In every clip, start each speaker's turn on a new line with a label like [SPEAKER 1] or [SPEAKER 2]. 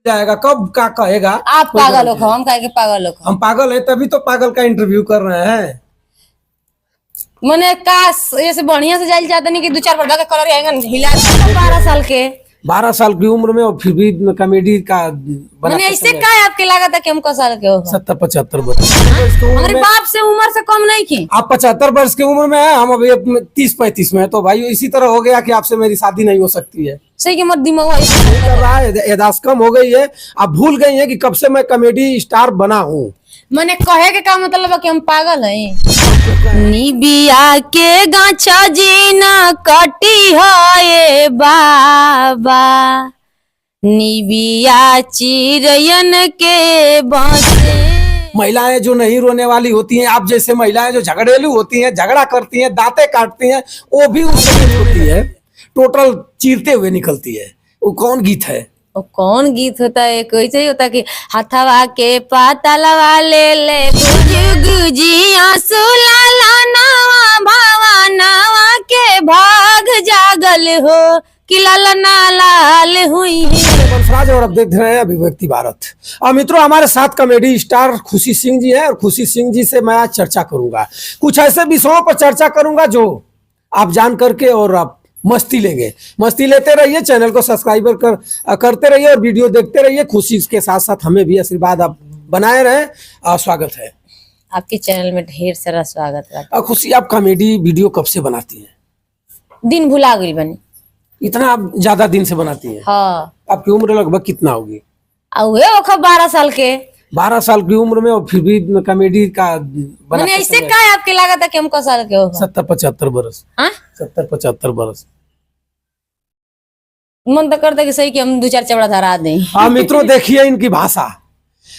[SPEAKER 1] जाएगा कब का कहेगा।
[SPEAKER 2] आप पागल हो, हम कहे पागल हो।
[SPEAKER 1] हम पागल है तभी तो पागल का इंटरव्यू कर रहे हैं।
[SPEAKER 2] मैंने काश ऐसे बढ़िया से जाइल चाहते नहीं कि 2-4 पर्दा का कलर आएगा हिला। 12 साल के
[SPEAKER 1] 12 साल की उम्र में और फिर भी कॉमेडी का
[SPEAKER 2] मैंने ऐसे क्या है आपके लागत है कि हम को साल के हो?
[SPEAKER 1] 70-75 वर्ष।
[SPEAKER 2] हमारे बाप से उम्र से कम नहीं की।
[SPEAKER 1] आप 75 वर्ष की उम्र में है, हम अभी 30-35 में है, तो भाई इसी तरह हो गया कि आपसे मेरी शादी नहीं हो सकती है।
[SPEAKER 2] सही कि मत दिमाग
[SPEAKER 1] कर रहा है, याददाश्त कम हो गई है। आप भूल गई हैं कि कब से मैं कॉमेडी स्टार बना हूँ।
[SPEAKER 2] मैंने कहे के का मतलब है कि हम पागल हैं। निबिया के गाछा जीना कटी है बाबा, निबिया चिरयन के बांसे।
[SPEAKER 1] महिलाएं जो नहीं रोने वाली होती हैं, आप जैसे महिलाएं जो झगड़ेलू होती हैं, झगड़ा करती हैं, दांतें काटती हैं, वो भी उसमें होती है, टोटल चीरते हुए निकलती है। वो कौन गीत है?
[SPEAKER 2] वो कौन गीत होता है? कैसे ही होता है कि हथवा के पाता लवा ले ले गुजी आंसू लाला नावा भावा नावा के भाग जागल हो कि लाला ना लाल हुई है।
[SPEAKER 1] बंसराज और अब देख रहे हैं अभिव्यक्ति भारत। और मित्रों, हमारे साथ कॉमेडी स्टार खुशी सिंह जी हैं और खुशी सिंह जी से मैं आज चर्चा करूंगा, कुछ ऐसे विषयों पर चर्चा करूंगा जो आप जान करके और आप मस्ती लेंगे। मस्ती लेते रहिए, चैनल को सब्सक्राइबर करते रहिए और वीडियो देखते रहिए। खुशी के साथ साथ हमें भी आशीर्वाद आप बनाए रहें। स्वागत है
[SPEAKER 2] आपके चैनल में, ढेर सारा स्वागत है।
[SPEAKER 1] खुशी, आप कॉमेडी वीडियो कब से बनाती हैं?
[SPEAKER 2] दिन भुला गई बनी।
[SPEAKER 1] इतना आप ज्यादा दिन से बनाती हैं?
[SPEAKER 2] हाँ।
[SPEAKER 1] आपकी उम्र लगभग कितना होगी?
[SPEAKER 2] 12 साल के।
[SPEAKER 1] 12 साल की उम्र में और फिर भी कॉमेडी का
[SPEAKER 2] मैंने ऐसे क्या है आपके लागत है कि हम को साल के हो?
[SPEAKER 1] 70-75 वर्ष। 70-75 वर्ष।
[SPEAKER 2] मन तो करता कि सही कि हम 2-4 चबड़ा धरा दें।
[SPEAKER 1] हाँ मित्रों, देखिए इनकी भाषा।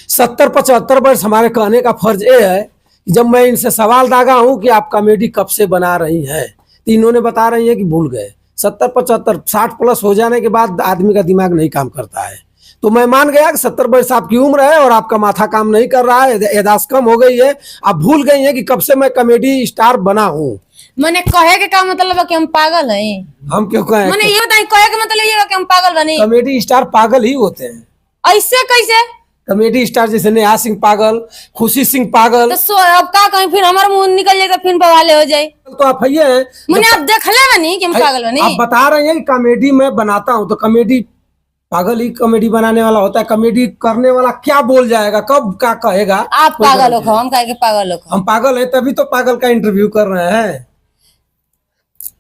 [SPEAKER 1] 70-75 वर्ष। हमारे कहने का फर्ज ये है कि जब मैं इनसे सवाल दागा हूं कि आप कॉमेडी कब से बना रही हैं, तो इन्होंने बता रही है कि भूल गए। 70-75 60 प्लस हो जाने के बाद आदमी का दिमाग नहीं काम करता है। तो मैं मान गया कि 70 वर्ष आपकी उम्र है और आपका माथा काम नहीं कर रहा है, याददाश्त कम हो गई है। आप भूल गई हैं कि कब से मैं कॉमेडी स्टार बना हूँ।
[SPEAKER 2] मैंने कहे के का मतलब है कि हम पागल हैं।
[SPEAKER 1] हम क्यों कहें?
[SPEAKER 2] मैंने ये बताइए, कहे के मतलब ये है कि हम पागल बने।
[SPEAKER 1] कॉमेडी स्टार पागल ही होते हैं।
[SPEAKER 2] ऐसे कैसे?
[SPEAKER 1] कॉमेडी स्टार जैसे नेहा सिंह पागल, खुशी सिंह पागल।
[SPEAKER 2] तो अब का कहीं फिर हमारा मुंह निकल जाएगा, फिर बवाले हो जाए।
[SPEAKER 1] तो आप है
[SPEAKER 2] मैंने आप देख ले बनी कि हम पागल बनी।
[SPEAKER 1] आप बता रहे हैं कि कॉमेडी मैं बनाता हूं, तो कॉमेडी पागल ही कॉमेडी बनाने वाला होता है। कॉमेडी करने वाला क्या बोल जाएगा, कब का कहेगा।
[SPEAKER 2] आप पागल हो, हम कहे पागल हो।
[SPEAKER 1] हम पागल है तभी तो पागल का इंटरव्यू कर रहे हैं।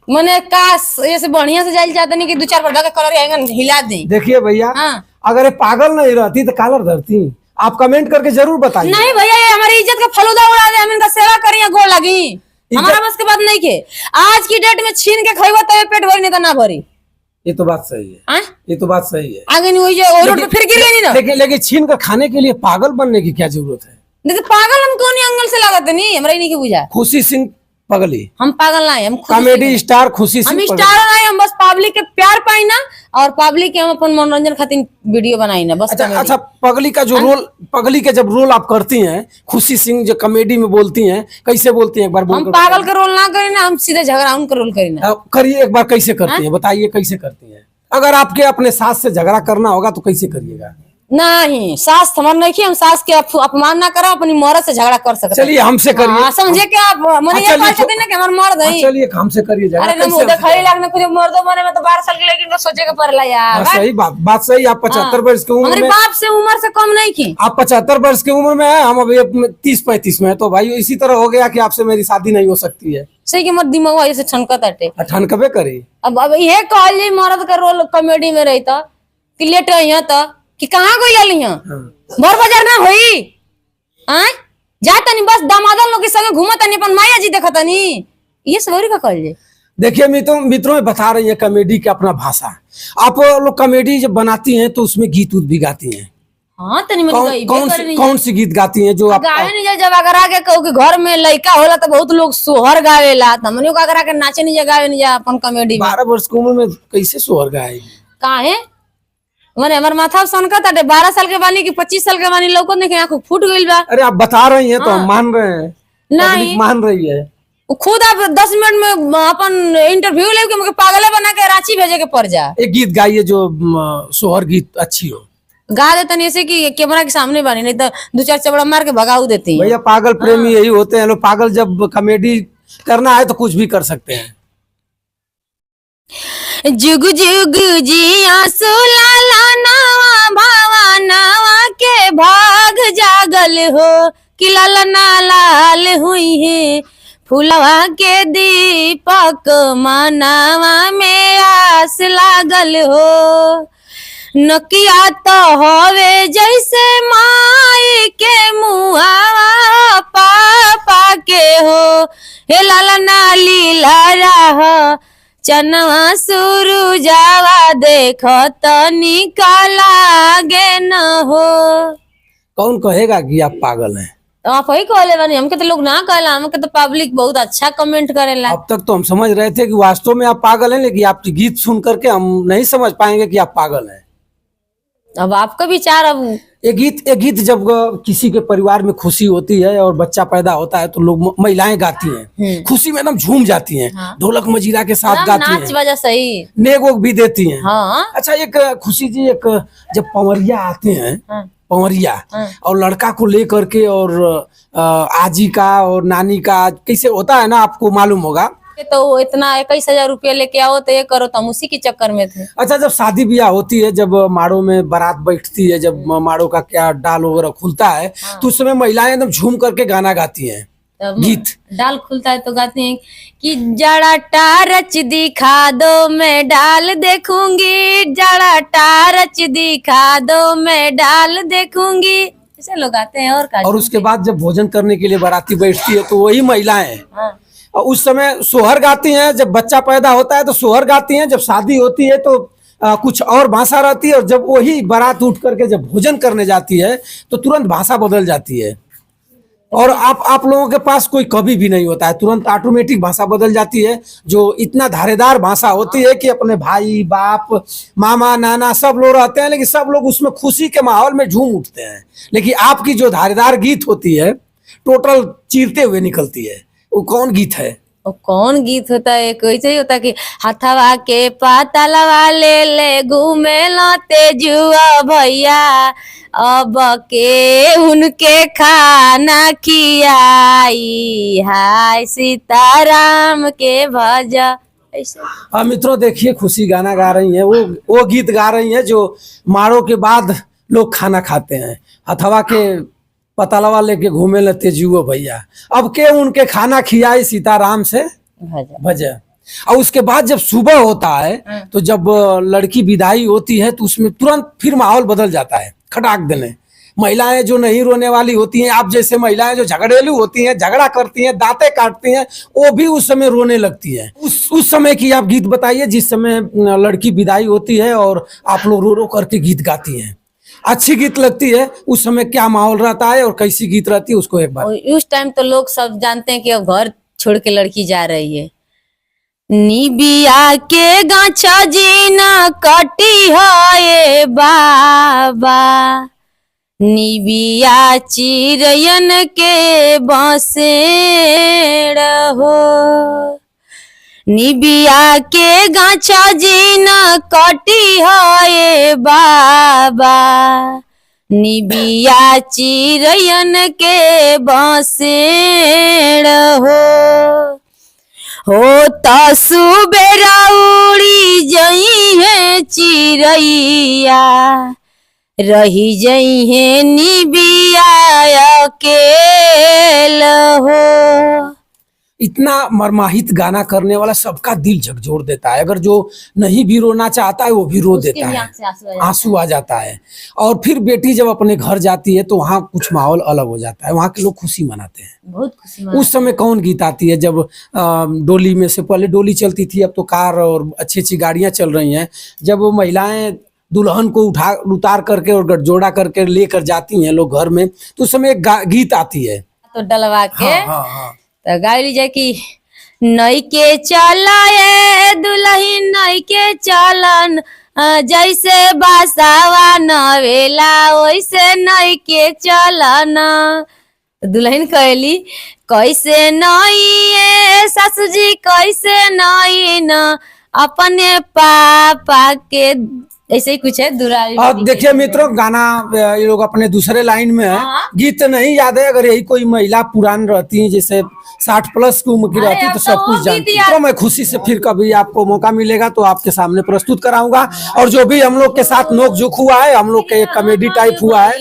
[SPEAKER 2] मैंने काश ऐसे बढ़िया से जाइल चाहते नहीं कि 2-4 पर्दा का कलर आएगा हिला दें।
[SPEAKER 1] देखिए भैया,
[SPEAKER 2] हाँ।
[SPEAKER 1] अगर ये पागल नहीं रहती तो कलर धरती। आप कमेंट करके जरूर बताइए।
[SPEAKER 2] नहीं भैया, ये हमारी इज्जत का फलूदा उड़ा दे, हम इनका सेवा करिए, गोड़ लगी। हमारा बस के बात नहीं के। आज की डेट में छीन के खइबा तब पेट भरी, नहीं तो ना भरी।
[SPEAKER 1] ये तो बात सही है। ये तो बात सही है।
[SPEAKER 2] आगे नहीं हुई जो रोड पे फिर गिर गई ना।
[SPEAKER 1] लेकिन छीन कर खाने के लिए पागल बनने की क्या जरूरत है?
[SPEAKER 2] देखिए पागल हम कौन एंगल से लागत नहीं, हमरा नहीं की बुझा।
[SPEAKER 1] खुशी सिंह पगली।
[SPEAKER 2] हम पागल नहीं, हम
[SPEAKER 1] कॉमेडी स्टार खुशी सिंह।
[SPEAKER 2] हम स्टार नहीं, हम बस पब्लिक के प्यार पाई ना, और पब्लिक के हम अपन मनोरंजन खातिर वीडियो बनाई ना, बस।
[SPEAKER 1] अच्छा, पगली का जो रोल, पगली के जब रोल आप करती हैं, खुशी सिंह जो कॉमेडी में बोलती हैं, कैसे बोलती हैं? एक बार
[SPEAKER 2] हम पागल का रोल ना करें ना, हम सीधे झगड़ा उनका रोल करें ना।
[SPEAKER 1] करिए एक बार, कैसे करती हैं बताइए, कैसे करती हैं? अगर आपके अपने सास से झगड़ा करना होगा तो कैसे करिएगा?
[SPEAKER 2] नहीं, सास हमारे नहीं की, हम सास के अपमान ना करो, अपनी मर्द से झगड़ा कर सकते।
[SPEAKER 1] चलिए हमसे करिए।
[SPEAKER 2] समझे क्या आप? मैंने ये बात कहती ना कि हमारे मर्द है।
[SPEAKER 1] चलिए हमसे करिए झगड़ा।
[SPEAKER 2] अरे मुंह दिखाई लगने कुछ मर्दों बने में तो 12 साल के लेकिन को सोचे के पड़ला यार।
[SPEAKER 1] सही बात सही। आप 75 वर्ष की उम्र में,
[SPEAKER 2] हमारे बाप से उम्र से कम नहीं की।
[SPEAKER 1] आप 75 वर्ष की उम्र में है, हम अभी 30-35 में है, तो भाई इसी तरह हो गया कि आपसे मेरी शादी नहीं हो सकती है।
[SPEAKER 2] सही कि मत दिमाग ऐसे ठनकत हटे।
[SPEAKER 1] ठनकबे करी।
[SPEAKER 2] अब ये कहली मर्द का रोल कॉमेडी में रहता कि लेट यहाँ था कि कहाँ गई यहाँ भर बाजार ना हुई जाता नहीं, बस दामादन लोग के संग घूमता नहीं, अपन माया जी देखता नहीं, ये सवरी का कहल।
[SPEAKER 1] देखिए मित्रों में बता रही है कॉमेडी की अपना भाषा। आप लोग कॉमेडी जब बनाती हैं तो उसमें गीत भी गाती हैं।
[SPEAKER 2] हाँ, तनी
[SPEAKER 1] कौन सी गीत गाती हैं जो आप
[SPEAKER 2] गावे नहीं जाए? जब अगर आके कहू कि घर में लड़का होला तो बहुत लोग सोहर गावेला, हमने अगर आके नाचे नहीं जा, गावे नहीं जा अपन कॉमेडी।
[SPEAKER 1] 12 वर्ष की उम्र में कैसे सोहर गाएगी?
[SPEAKER 2] काहे मैंने हमारे माथा सनका था 12 साल के बानी की 25 साल के बानी लोगों ने आंखों फूट गई बा।
[SPEAKER 1] अरे आप बता रही हैं तो हम मान रहे हैं।
[SPEAKER 2] नहीं
[SPEAKER 1] मान रही है
[SPEAKER 2] खुद। आप 10 मिनट में अपन इंटरव्यू लेके मुझे पागल बना के रांची भेजे के पड़ जा।
[SPEAKER 1] एक गीत गाइए जो सोहर गीत अच्छी हो।
[SPEAKER 2] गा देते नहीं ऐसे कि कैमरा के सामने बने, नहीं तो दो चार चबड़ा मार के भगाऊ देती है।
[SPEAKER 1] भैया पागल प्रेमी यही होते हैं लोग, पागल जब कॉमेडी करना है तो कुछ भी कर सकते हैं।
[SPEAKER 2] जुग जुग जिया सुलाला नवा भावा नवा के भाग जागल हो, कि लालना लाल हुई है फुलवा के दीपक मनावा में आस लागल हो। नकिया तो हवे जैसे माई के मुहावा पापा के हो, हे लालना लीला राह चनवा सुरु जावा देखो तो निकाला गे न हो।
[SPEAKER 1] कौन कहेगा कि आप पागल हैं?
[SPEAKER 2] तो आप ही कहले बानी, हमके तो लोग ना कहला, हमके तो पब्लिक बहुत अच्छा कमेंट करेला।
[SPEAKER 1] अब तक तो हम समझ रहे थे कि वास्तव में आप पागल हैं, लेकिन आपकी गीत सुन करके हम नहीं समझ पाएंगे कि आप पागल हैं।
[SPEAKER 2] अब आपका विचार। अब
[SPEAKER 1] ये गीत जब किसी के परिवार में खुशी होती है और बच्चा पैदा होता है तो लोग महिलाएं गाती हैं, खुशी में एकदम झूम जाती हैं, ढोलक मजीरा के साथ गाती
[SPEAKER 2] नाच
[SPEAKER 1] हैं,
[SPEAKER 2] बजा सही
[SPEAKER 1] नेग वोग भी देती हैं।
[SPEAKER 2] हाँ
[SPEAKER 1] अच्छा एक खुशी जी, एक जब पंवरिया आते हैं, पंवरिया और लड़का को लेकर के, और आजी का और नानी का कैसे होता है ना, आपको मालूम होगा।
[SPEAKER 2] तो इतना 21,000 रुपया लेके आओ तो ये करो, तो हम उसी के चक्कर में थे।
[SPEAKER 1] अच्छा जब शादी ब्याह होती है, जब माड़ो में बारात बैठती है, जब माड़ो का क्या डाल वगैरह खुलता है, तो उस समय महिलाएं एकदम झूम करके गाना गाती हैं, गीत।
[SPEAKER 2] डाल खुलता है तो गाती हैं कि जड़ा टारच दिखा दो मैं डाल देखूंगी, जड़ा टारच दिखा दो मैं डाल देखूंगी, ऐसे लोग आते हैं। और
[SPEAKER 1] उसके बाद जब भोजन करने के लिए बाराती बैठती है तो वही महिलाएं और उस समय सोहर गाती हैं। जब बच्चा पैदा होता है तो सोहर गाती हैं, जब शादी होती है तो कुछ और भाषा रहती है, और जब वही बारात उठ करके जब भोजन करने जाती है तो तुरंत भाषा बदल जाती है। और आप लोगों के पास कोई कवि भी नहीं होता है, तुरंत ऑटोमेटिक भाषा बदल जाती है, जो इतना धारेदार भाषा होती है कि अपने भाई बाप मामा नाना सब लोग रहते हैं, लेकिन सब लोग उसमें खुशी के माहौल में झूम उठते हैं। लेकिन आपकी जो धारेदार गीत होती है टोटल चीरते हुए निकलती है। वो कौन गीत है?
[SPEAKER 2] वो कौन गीत होता है? कैसे ही होता कि हथवा के पातलवा ले ले घूमे लाते जुआ भैया, अब के उनके खाना खियाई, हाय सीताराम के भजा। ऐसे
[SPEAKER 1] हाँ मित्रों देखिए, खुशी गाना गा रही है, वो गीत गा रही है जो मारो के बाद लोग खाना खाते हैं। हथवा के पतलवा लेके घूमे लेते जुओ भैया, अब के उनके खाना खियाई सीताराम से भजा। और उसके बाद जब सुबह होता है तो जब लड़की विदाई होती है तो उसमें तुरंत फिर माहौल बदल जाता है, खटाक देने। महिलाएं जो नहीं रोने वाली होती हैं, आप जैसे महिलाएं जो झगड़ेलू होती हैं, झगड़ा करती हैं, दांतें काटती हैं, वो भी उस समय रोने लगती हैं। उस समय की आप गीत बताइए जिस समय लड़की विदाई होती है और आप लोग रो रो करके गीत गाती हैं। अच्छी गीत लगती है, उस समय क्या माहौल रहता है और कैसी गीत रहती है उसको एक बार।
[SPEAKER 2] उस टाइम तो लोग सब जानते हैं कि अब घर छोड़ के लड़की जा रही है। निबिया के गाछा जीना कटी है बाबा, निबिया चिरयन के बसेड़ हो, निबिया के गाछा जीना कटी है बाबा, निबिया चिरयन के बसेड़ हो तो सुबेरा उड़ी जई है चिरैया, रही जई है निबिया अकेल हो।
[SPEAKER 1] इतना मर्माहित गाना करने वाला सबका दिल झकझोर देता है। अगर जो नहीं भी रोना चाहता है वो भी रो देता है, आंसू आ जाता है। और फिर बेटी जब अपने घर जाती है तो वहाँ कुछ माहौल अलग हो जाता है, वहाँ के लोग खुशी मनाते हैं,
[SPEAKER 2] बहुत खुशी।
[SPEAKER 1] उस समय कौन गीत आती है? जब डोली में से पहले डोली चलती थी, अब तो कार और अच्छी अच्छी गाड़ियाँ चल रही हैं। जब वो महिलाएं दुल्हन को उतार करके और गठजोड़ा करके लेकर जाती हैं लोग घर में, तो उस समय एक गीत आती है
[SPEAKER 2] तो डलवा के
[SPEAKER 1] हाँ।
[SPEAKER 2] तो गाड़ी जाए कि नई के चला दुल्ही नई के चलन, जैसे बासावा नवेला वैसे नई के चलन। दुल्हन कहली कैसे नई ससुर जी कैसे नई न, अपने पापा के ऐसे ही कुछ है दुरारी।
[SPEAKER 1] और देखिए मित्रों, गाना ये लोग अपने दूसरे लाइन में है।
[SPEAKER 2] हाँ।
[SPEAKER 1] गीत नहीं याद है, अगर यही कोई महिला पुरान रहती है, जैसे 60+ की उम्र की
[SPEAKER 2] अरे
[SPEAKER 1] रहती
[SPEAKER 2] अब
[SPEAKER 1] तो
[SPEAKER 2] तो
[SPEAKER 1] सब
[SPEAKER 2] वो
[SPEAKER 1] कुछ
[SPEAKER 2] गीत
[SPEAKER 1] जानती।
[SPEAKER 2] याद-
[SPEAKER 1] तो मैं खुशी से फिर कभी आपको मौका मिलेगा तो आपके सामने प्रस्तुत कराऊंगा। और जो भी हम लोग के साथ नोक झोंक हुआ है, हम लोग के एक कॉमेडी टाइप हुआ है।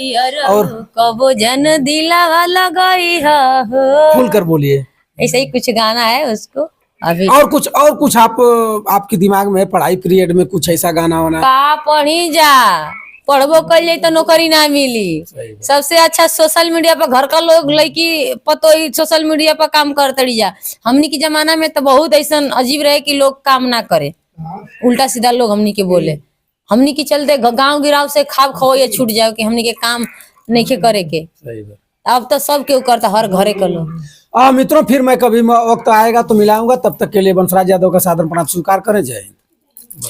[SPEAKER 1] और
[SPEAKER 2] कबो जन दिलावा लगाई हो,
[SPEAKER 1] खुल कर बोलिए।
[SPEAKER 2] ऐसे ही कुछ गाना है उसको अभी।
[SPEAKER 1] और कुछ आपके दिमाग में पढ़ाई पीरियड में कुछ ऐसा गाना वाना?
[SPEAKER 2] का पढ़ी जा, पढ़बो कर जाए तो नौकरी ना मिली।
[SPEAKER 1] सही बात।
[SPEAKER 2] सबसे अच्छा सोशल मीडिया पर घर का लोग लड़की पतो ही सोशल मीडिया पर काम करते जा। हमनी के जमाना में तो बहुत ऐसा अजीब रहे कि लोग काम ना करे, उल्टा सीधा लोग हमनी के बोले। हमनी के चलते गांव गिराव से खाब खो छूट जाओ कि हमनी के काम नहीं करे के।
[SPEAKER 1] सही बात।
[SPEAKER 2] अब तो सब केहू करता, हर घरे का लोग।
[SPEAKER 1] मित्रों, फिर मैं कभी वक्त आएगा तो मिलाऊंगा। तब तक के लिए बंसराज यादव का सादर प्रणाम स्वीकार करें। जय हिंद।